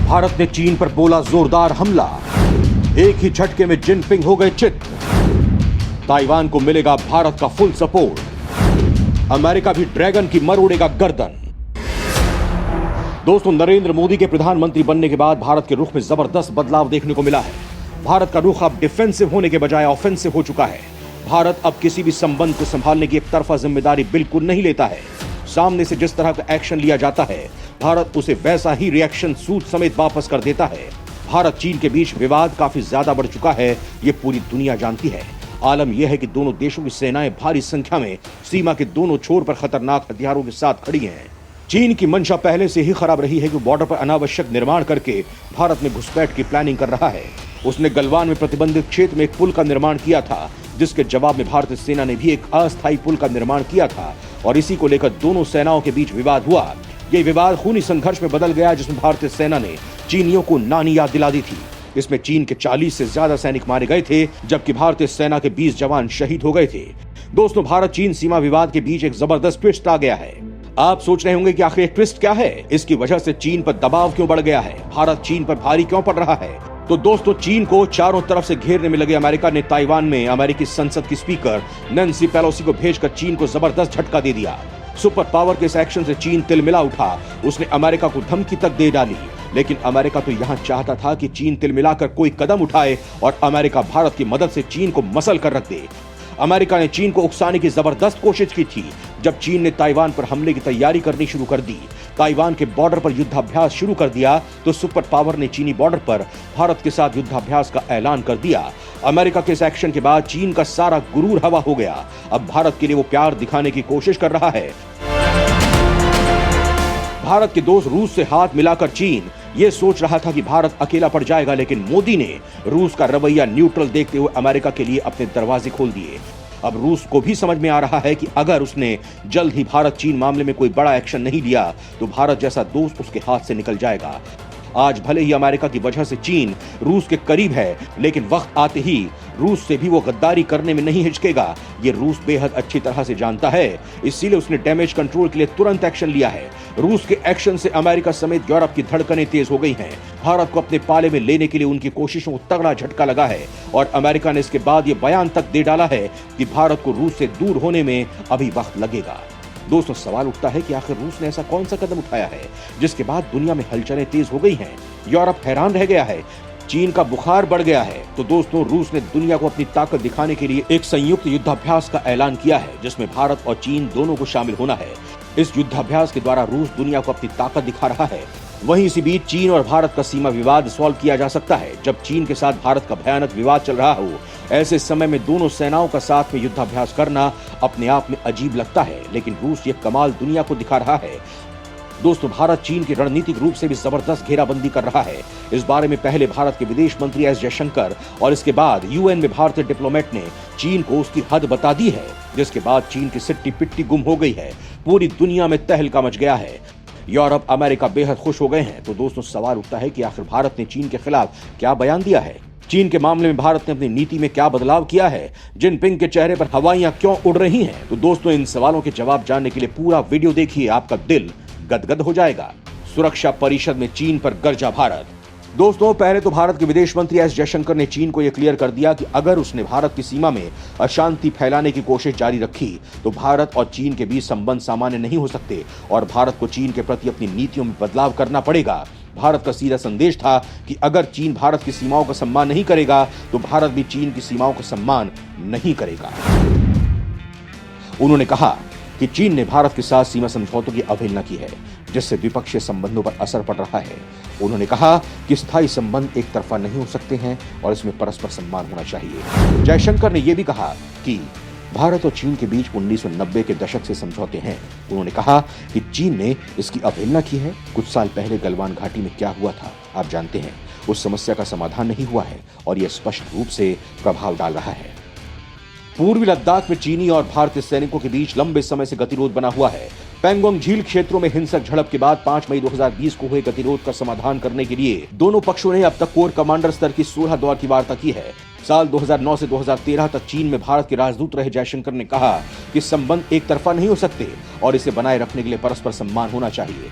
भारत ने चीन पर बोला जोरदार हमला, एक ही झटके में जिनपिंग हो गए चित। ताइवान को मिलेगा भारत का फुल सपोर्ट, अमेरिका भी ड्रैगन की मर उड़ेगा गर्दन। दोस्तों, नरेंद्र मोदी के प्रधानमंत्री बनने के बाद भारत के रुख में जबरदस्त बदलाव देखने को मिला है। भारत का रुख अब डिफेंसिव होने के बजाय ऑफेंसिव हो चुका है। भारत अब किसी भी संबंध को संभालने की एक तरफा जिम्मेदारी बिल्कुल नहीं लेता है। सामने से जिस तरह का एक्शन लिया जाता है, भारत उसे वैसा ही रिएक्शन सूट समेत वापस कर देता है। भारत चीन के बीच विवाद काफी ज्यादा बढ़ चुका है, ये पूरी दुनिया जानती है। आलम यह है कि दोनों देशों की सेनाएं भारी संख्या में सीमा के दोनों छोर पर खतरनाक हथियारों के साथ खड़ी हैं। चीन की मंशा पहले से ही खराब रही है कि बॉर्डर पर अनावश्यक निर्माण करके भारत में घुसपैठ की प्लानिंग कर रहा है। उसने गलवान में प्रतिबंधित क्षेत्र में एक पुल का निर्माण किया था, जिसके जवाब में भारतीय सेना ने भी एक अस्थायी पुल का निर्माण किया था और इसी को लेकर दोनों सेनाओं के बीच विवाद हुआ। यह विवाद खूनी संघर्ष में बदल गया, जिसमें भारतीय सेना ने चीनियों को नानी याद दिला दी थी। इसमें चीन के 40 से ज्यादा सैनिक मारे गए थे, जबकि भारतीय सेना के 20 जवान शहीद हो गए थे। दोस्तों, भारत चीन सीमा विवाद के बीच एक जबरदस्त ट्विस्ट आ गया है। आप सोच रहे होंगे कि आखिर ये ट्विस्ट क्या है, इसकी वजह से चीन पर दबाव क्यों बढ़ गया है, भारत चीन पर भारी क्यों पड़ रहा है। तो दोस्तों, चीन को चारों तरफ से घेरने में लगे अमेरिका ने ताइवान में अमेरिकी संसद की स्पीकर नैन्सी पेलोसी को भेजकर चीन को जबरदस्त झटका दे दिया। सुपर पावर के इस एक्शन से चीन तिलमिला उठा। उसने अमेरिका को धमकी तक दे डाली, लेकिन अमेरिका तो यहां चाहता था कि चीन तिलमिलाकर कोई कदम उठाए और अमेरिका भारत की मदद से चीन को मसल कर रख दे। अमेरिका ने चीन को उकसाने की जबरदस्त कोशिश की थी। जब चीन ने ताइवान पर हमले की तैयारी करनी शुरू कर दी, ताइवान के बॉर्डर पर युद्धाभ्यास शुरू कर दिया, तो सुपर पावर ने चीनी बॉर्डर पर भारत के साथ युद्धाभ्यास का ऐलान कर दिया। अमेरिका के इस एक्शन के बाद चीन का सारा गुरूर हवा हो गया। अब भारत के लिए वो प्यार दिखाने की कोशिश कर रहा है। भारत के दोस्त रूस से हाथ मिलाकर चीन ये सोच रहा था कि भारत अकेला पड़ जाएगा, लेकिन मोदी ने रूस का रवैया न्यूट्रल देखते हुए अमेरिका के लिए अपने दरवाजे खोल दिए। अब रूस को भी समझ में आ रहा है कि अगर उसने जल्द ही भारत चीन मामले में कोई बड़ा एक्शन नहीं लिया, तो भारत जैसा दोस्त उसके हाथ से निकल जाएगा। आज भले ही अमेरिका की वजह से चीन रूस के करीब है, लेकिन वक्त आते ही रूस से भी वो गद्दारी करने में नहीं हिचकेगा। ये रूस बेहद अच्छी तरह से जानता है, इसीलिए उसने डैमेज कंट्रोल के लिए तुरंत एक्शन लिया है। रूस के एक्शन से अमेरिका समेत यूरोप की धड़कनें तेज हो गई हैं। भारत को अपने पाले में लेने के लिए उनकी कोशिशों को तगड़ा झटका लगा है और अमेरिका ने इसके बाद ये बयान तक दे डाला है कि भारत को रूस से दूर होने में अभी वक्त लगेगा। दोस्तों, सवाल उठता है कि आखिर रूस ने ऐसा कौन सा कदम उठाया है जिसके बाद दुनिया में हलचलें तेज हो गई हैं। यूरोप हैरान रह गया है, चीन का बुखार बढ़ गया है। तो दोस्तों, रूस ने दुनिया को अपनी ताकत दिखाने के लिए एक संयुक्त युद्धाभ्यास का ऐलान किया है, जिसमें भारत और चीन दोनों को शामिल होना है। इस युद्धाभ्यास के द्वारा रूस दुनिया को अपनी ताकत दिखा रहा है। वहीं इसी बीच चीन और भारत का सीमा विवाद सॉल्व किया जा सकता है। जब चीन के साथ भारत का भयानक विवाद चल रहा हो, ऐसे समय में दोनों सेनाओं का साथ में युद्धाभ्यास करना अपने आप में अजीब लगता है, लेकिन रूस ये कमाल दुनिया को दिखा रहा है। दोस्तों, भारत चीन की रणनीतिक रूप से भी जबरदस्त घेराबंदी कर रहा है। इस बारे में पहले भारत के विदेश मंत्री एस जयशंकर और इसके बाद यूएन में भारतीय डिप्लोमेट ने चीन को उसकी हद बता दी है, जिसके बाद चीन की सिट्टी पिट्टी गुम हो गई है। पूरी दुनिया में तहलका मच गया है। यूरोप, अमेरिका बेहद खुश हो गए हैं। तो दोस्तों, सवाल उठता है कि आखिर भारत ने चीन के खिलाफ क्या बयान दिया है, चीन के मामले में भारत ने अपनी नीति में क्या बदलाव किया है, जिनपिंग के चेहरे पर हवाइयां क्यों उड़ रही हैं। तो दोस्तों, इन सवालों के जवाब जानने के लिए पूरा वीडियो देखिए, आपका दिल गदगद हो जाएगा। सुरक्षा परिषद में चीन पर गर्जा भारत। दोस्तों, पहले तो भारत के विदेश मंत्री एस जयशंकर ने चीन को यह क्लियर कर दिया कि अगर उसने भारत की सीमा में अशांति फैलाने की कोशिश जारी रखी, तो भारत और चीन के बीच संबंध सामान्य नहीं हो सकते और भारत को चीन के प्रति अपनी नीतियों में बदलाव करना पड़ेगा। भारत का सीधा संदेश था कि अगर चीन भारत की सीमाओं का सम्मान नहीं करेगा, तो भारत भी चीन की सीमाओं का सम्मान नहीं करेगा। उन्होंने कहा कि चीन ने भारत के साथ सीमा समझौतों की अवहेलना की है, जिससे द्विपक्षीय संबंधों पर असर पड़ रहा है। उन्होंने कहा कि स्थायी संबंध एक तरफा नहीं हो सकते हैं और इसमें परस्पर सम्मान होना चाहिए। जयशंकर ने यह भी कहा कि भारत और चीन के बीच 1990 के दशक से समझौते हैं। उन्होंने कहा कि चीन ने इसकी अवहेलना की है। कुछ साल पहले गलवान घाटी में क्या हुआ था, आप जानते हैं। उस समस्या का समाधान नहीं हुआ है और यह स्पष्ट रूप से प्रभाव डाल रहा है। पूर्वी लद्दाख में चीनी और भारतीय सैनिकों के बीच लंबे समय से गतिरोध बना हुआ है। पैंगोंग झील क्षेत्रों में हिंसक झड़प के बाद 5 मई 2020 को हुए गतिरोध का समाधान करने के लिए दोनों पक्षों ने अब तक कोर कमांडर स्तर की 16 दौर की वार्ता की है। साल 2009 से 2013 तक चीन में भारत के राजदूत रहे जयशंकर ने कहा कि संबंध एक तरफा नहीं हो सकते और इसे बनाए रखने के लिए परस्पर सम्मान होना चाहिए।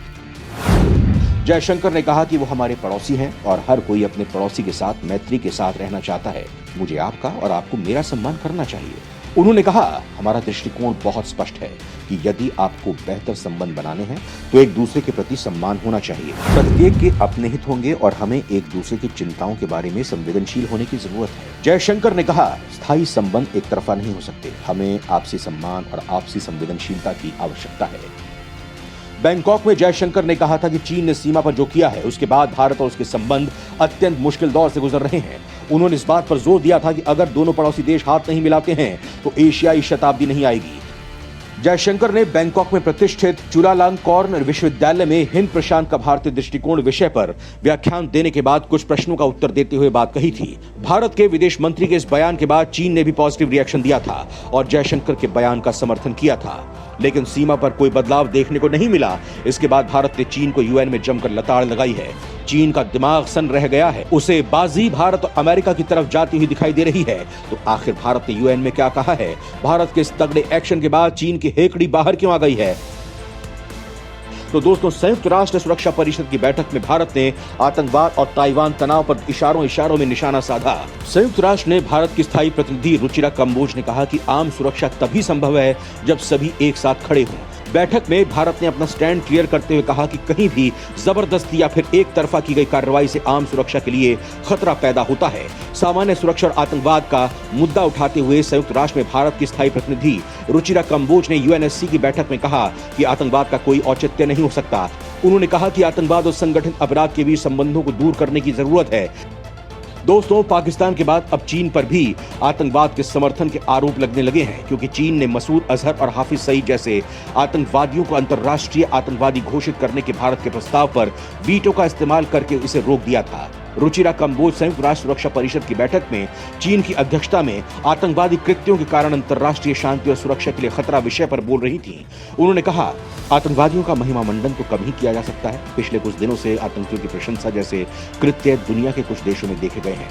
जयशंकर ने कहा कि वो हमारे पड़ोसी हैं और हर कोई अपने पड़ोसी के साथ मैत्री के साथ रहना चाहता है। मुझे आपका और आपको मेरा सम्मान करना चाहिए। उन्होंने कहा, हमारा दृष्टिकोण बहुत स्पष्ट है कि यदि आपको बेहतर संबंध बनाने हैं तो एक दूसरे के प्रति सम्मान होना चाहिए। प्रत्येक के अपने हित होंगे और हमें एक दूसरे की चिंताओं के बारे में संवेदनशील होने की जरूरत है। जयशंकर ने कहा, स्थायी संबंध एक तरफा नहीं हो सकते। हमें आपसी सम्मान और आपसी संवेदनशीलता की आवश्यकता है। बैंकॉक में जयशंकर ने कहा था कि चीन ने सीमा पर जो किया है उसके बाद भारत और उसके संबंध अत्यंत मुश्किल दौर से गुजर रहे हैं। उन्होंने इस बात पर जोर दिया था कि अगर दोनों पड़ोसी देश हाथ नहीं मिलाते हैं तो एशियाई शताब्दी नहीं आएगी। जयशंकर ने बैंकॉक में प्रतिष्ठित चुलालांगकॉर्न विश्वविद्यालय में हिंद प्रशांत का भारतीय दृष्टिकोण विषय पर व्याख्यान देने के बाद कुछ प्रश्नों का उत्तर देते हुए बात कही थी। भारत के विदेश मंत्री के इस बयान के बाद चीन ने भी पॉजिटिव रिएक्शन दिया था और जयशंकर के बयान का समर्थन किया था, लेकिन सीमा पर कोई बदलाव देखने को नहीं मिला। इसके बाद भारत ने चीन को यूएन में जमकर लताड़ लगाई है। चीन का दिमाग सन रह गया है, उसे बाजी भारत और अमेरिका की तरफ जाती हुई दिखाई दे रही है। तो आखिर भारत ने यूएन में क्या कहा है? भारत के इस तगड़े एक्शन के बाद चीन की हेकड़ी बाहर क्यों आ गई है? तो दोस्तों, संयुक्त राष्ट्र सुरक्षा परिषद की बैठक में भारत ने आतंकवाद और ताइवान तनाव पर इशारों में निशाना साधा। संयुक्त राष्ट्र ने भारत की स्थायी प्रतिनिधि रुचिरा कंबोज ने कहा कि आम सुरक्षा तभी संभव है जब सभी एक साथ खड़े हों। बैठक में भारत ने अपना स्टैंड क्लियर करते हुए कहा कि कहीं भी जबरदस्ती या फिर एक तरफा की गई कार्रवाई से आम सुरक्षा के लिए खतरा पैदा होता है। सामान्य सुरक्षा और आतंकवाद का मुद्दा उठाते हुए संयुक्त राष्ट्र में भारत की स्थायी प्रतिनिधि रुचिरा कंबोज ने यूएनएससी की बैठक में कहा कि आतंकवाद का कोई औचित्य नहीं हो सकता। उन्होंने कहा कि आतंकवाद और संगठित अपराध के बीच संबंधों को दूर करने की जरूरत है। दोस्तों, पाकिस्तान के बाद अब चीन पर भी आतंकवाद के समर्थन के आरोप लगने लगे हैं, क्योंकि चीन ने मसूद अजहर और हाफिज सईद जैसे आतंकवादियों को अंतर्राष्ट्रीय आतंकवादी घोषित करने के भारत के प्रस्ताव पर वीटो का इस्तेमाल करके इसे रोक दिया था। रुचिरा कंबोज संयुक्त राष्ट्र सुरक्षा परिषद की बैठक में चीन की अध्यक्षता में आतंकवादी कृत्यों के कारण अंतर्राष्ट्रीय शांति और सुरक्षा के लिए खतरा विषय पर बोल रही थी। उन्होंने कहा, आतंकवादियों का महिमा मंडन तो कम ही किया जा सकता है। पिछले कुछ दिनों से आतंकियों की प्रशंसा जैसे कृत्य दुनिया के कुछ देशों में देखे गए हैं।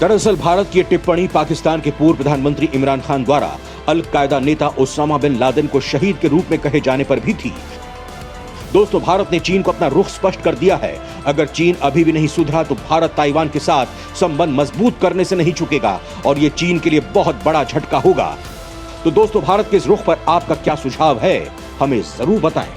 दरअसल भारत की टिप्पणी पाकिस्तान के पूर्व प्रधानमंत्री इमरान खान द्वारा अल कायदा नेता ओसामा बिन लादेन को शहीद के रूप में कहे जाने पर भी थी। दोस्तों, भारत ने चीन को अपना रुख स्पष्ट कर दिया है। अगर चीन अभी भी नहीं सुधरा तो भारत ताइवान के साथ संबंध मजबूत करने से नहीं चूकेगा और ये चीन के लिए बहुत बड़ा झटका होगा। तो दोस्तों, भारत के इस रुख पर आपका क्या सुझाव है? हमें जरूर बताएं।